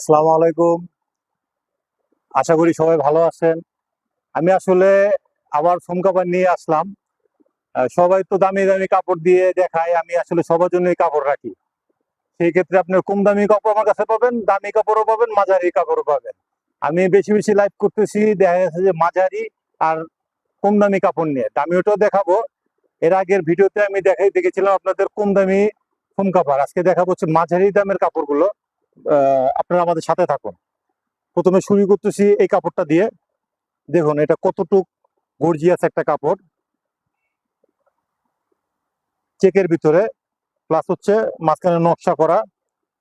আসসালামু আলাইকুম। আশা করি সবাই ভালো আছেন। আমি আসলে আবার ফোম কাপড় নিয়ে আসলাম। সবাই তো দামি দামি কাপড় দিয়ে দেখায়, আমি আসলে সবার জন্যই কাপড় রাখি। সেই ক্ষেত্রে আপনার কম দামি কাপড় আমার কাছে পাবেন, দামি কাপড়ও পাবেন, মাঝারি কাপড়ও পাবেন। আমি বেশি বেশি লাইভ করতেছি, দেখা যাচ্ছে যে মাঝারি আর কম দামি কাপড় নিয়ে। দামি ওটাও দেখাবো। এর আগের ভিডিওতে আমি দেখেছিলাম আপনাদের কম দামি ফোম কাপড়। আজকে দেখাবো হচ্ছে মাঝারি দামের কাপড়গুলো। আপনারা আমাদের সাথে থাকুন। প্রথমে শুরু করতেছি এই কাপড়টা দিয়ে। দেখুন এটা কতটুক গর্জিয়াস একটা কাপড়, চেকের ভিতরে, প্লাস হচ্ছে মাঝখানে নকশা করা।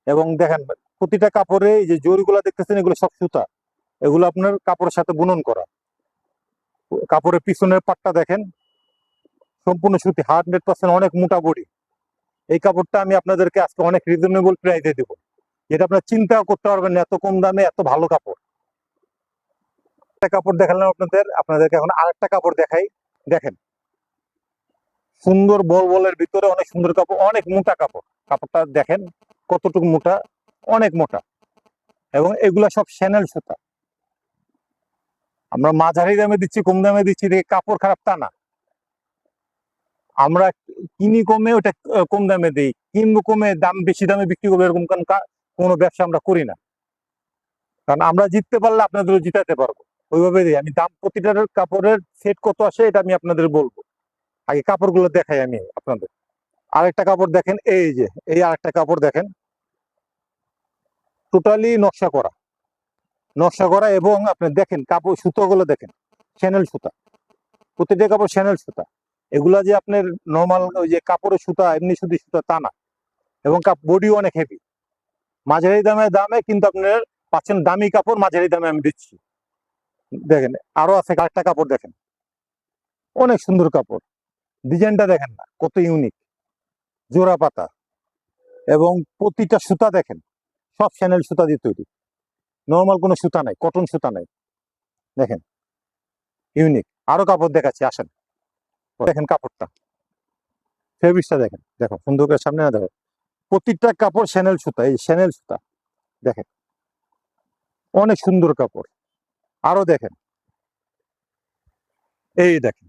এবং দেখেন প্রতিটা কাপড়ে এই যে জরিগুলো দেখতেছেন, এগুলো সব সুতা। এগুলো আপনার কাপড়ের সাথে বুনন করা। কাপড়ের পিছনের পাটটা দেখেন, সম্পূর্ণ সুতি, 100%, অনেক মোটা বডি। এই কাপড়টা আমি আপনাদেরকে আজকে অনেক রিজনেবল প্রাইসে দেবো, যেটা আপনার চিন্তাও করতে পারবেন না, এত কম দামে এত ভালো কাপড়। একটা কাপড় দেখালাম আপনাদেরকে এখন আরেকটা কাপড় দেখাই। দেখেন সুন্দর বলের ভিতরে অনেক সুন্দর কাপড়, অনেক মোটা কাপড়। কাপড়টা দেখেন কতটুকু মোটা, অনেক মোটা। এবং এগুলা সব শ্যানেল সুতা। আমরা মাঝারি দামে দিচ্ছি, কম দামে দিচ্ছি, কাপড় খারাপ তা না। আমরা কিনি কমে, ওটা কম দামে দিই, কিনবো কমে, দাম বেশি দামে বিক্রি করবো, এরকম কোনো ব্যবসা আমরা করি না। কারণ আমরা জিততে পারলে আপনাদেরও জিতাতে পারবো, ওইভাবে দিই। আমি দাম প্রতিটার কাপড়ের সেট কত আসে এটা আমি আপনাদের বলবো। আগে কাপড়গুলো দেখাই আমি আপনাদের। আরেকটা কাপড় দেখেন, এই যে এই আরেকটা কাপড় দেখেন, টোটালি নকশা করা, নকশা করা। এবং আপনি দেখেন কাপড় সুতোগুলো দেখেন, শ্যানেল সুতা। প্রতিটা কাপড় শ্যানেল সুতা। এগুলা যে আপনার নর্মাল ওই যে কাপড়ের সুতা, এমনি সুতি সুতা তা না। এবং বডিও অনেক হেভি। মাঝারি দামে কিন্তু আপনার পাচ্ছেন দামি কাপড়, মাঝারি দামে আমি দিচ্ছি। দেখেন আরো আছে আরেকটা কাপড় দেখেন, অনেক সুন্দর কাপড়। ডিজাইনটা দেখেন না কত ইউনিক, জোড়া পাতা। এবং প্রতিটা সুতা দেখেন, সব শ্যানেল সুতা দিয়ে তৈরি, নর্মাল কোনো সুতা নাই, কটন সুতা নাই। দেখেন ইউনিক। আরো কাপড় দেখাচ্ছি, আসেন। দেখেন কাপড়টা, ফেব্রিক্সটা দেখেন, দেখো সুন্দর করে সামনে না, দেখো প্রতিটা কাপড় শ্যানেল সুতা, এই শ্যানেল সুতা। দেখেন অনেক সুন্দর কাপড়। আরো দেখেন, এই দেখেন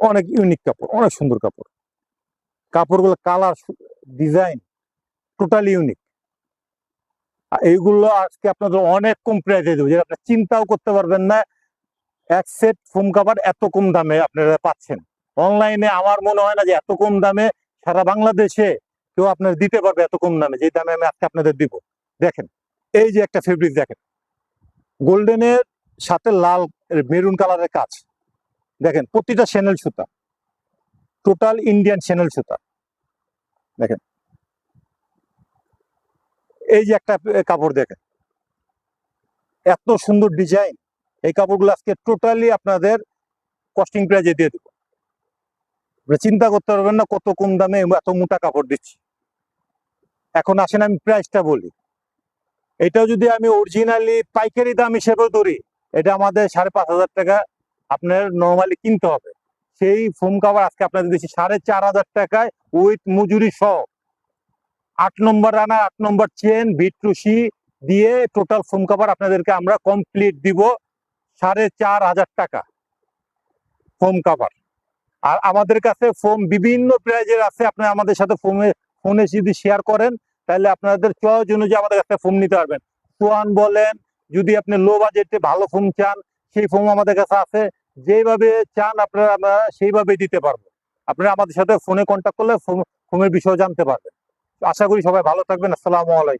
অনেক ইউনিক কাপড়, অনেক সুন্দর কাপড়। কাপড়গুলো কালার, ডিজাইন টোটালি ইউনিক। এইগুলো আজকে আপনাদের অনেক কম প্রাইসে দেবো, যেটা আপনার চিন্তাও করতে পারবেন না। এক সেট ফোম কাভার এত কম দামে আপনারা পাচ্ছেন অনলাইনে। আমার মনে হয় না যে এত কম দামে সারা বাংলাদেশে কেউ আপনার দিতে পারবে, এত কম দামে যে দামে আমি আজকে আপনাদের দিব। দেখেন এই যে একটা ফেব্রিক দেখেন, গোল্ডেনের সাথে লাল মেরুন কালারের কাজ। দেখেন প্রতিটা শ্যানেল সুতা, টোটাল ইন্ডিয়ান শ্যানেল সুতা। দেখেন এই যে একটা কাপড় দেখেন, এত সুন্দর ডিজাইন। এই কাপড়গুলো আজকে টোটালি আপনাদের কস্টিং প্রাইজে দিয়ে দেবো। চিন্তা করতে পারবেন না কত কম দামে এত মোটা কাপড় দিচ্ছি। এখন আসেন আমি প্রাইসটা বলি। এটাও যদি আমি অরিজিনালি পাইকারি দাম হিসেবে ধরি, এটা আমাদের 5,500 টাকা আপনার নর্মালি কিনতে হবে। সেই ফোম কাভার আজকে আপনাদের দিচ্ছি 4,500 টাকায়, উইথ মজুরি সহ। 8 নম্বর রানা, 8 নম্বর চেন, বিটরুশি দিয়ে টোটাল ফোম কাভার আপনাদেরকে আমরা কমপ্লিট দিব 4,500 টাকা ফোম কাভার। আর আমাদের কাছে ফোম বিভিন্ন প্রাইজের আছে। আপনি আমাদের সাথে ফোনে যদি শেয়ার করেন, তাহলে আপনাদের চয়েস অনুযায়ী আমাদের কাছে ফোম নিতে পারবেন। সোয়ান বলেন, যদি আপনি লো বাজেটে ভালো ফোম চান, সেই ফোম আমাদের কাছে আছে। যেভাবে চান আপনারা আমরা সেইভাবেই দিতে পারবো। আপনারা আমাদের সাথে ফোনে কন্ট্যাক্ট করলে ফোমের বিষয়ে জানতে পারবেন। আশা করি সবাই ভালো থাকবেন। আসসালামু আলাইকুম।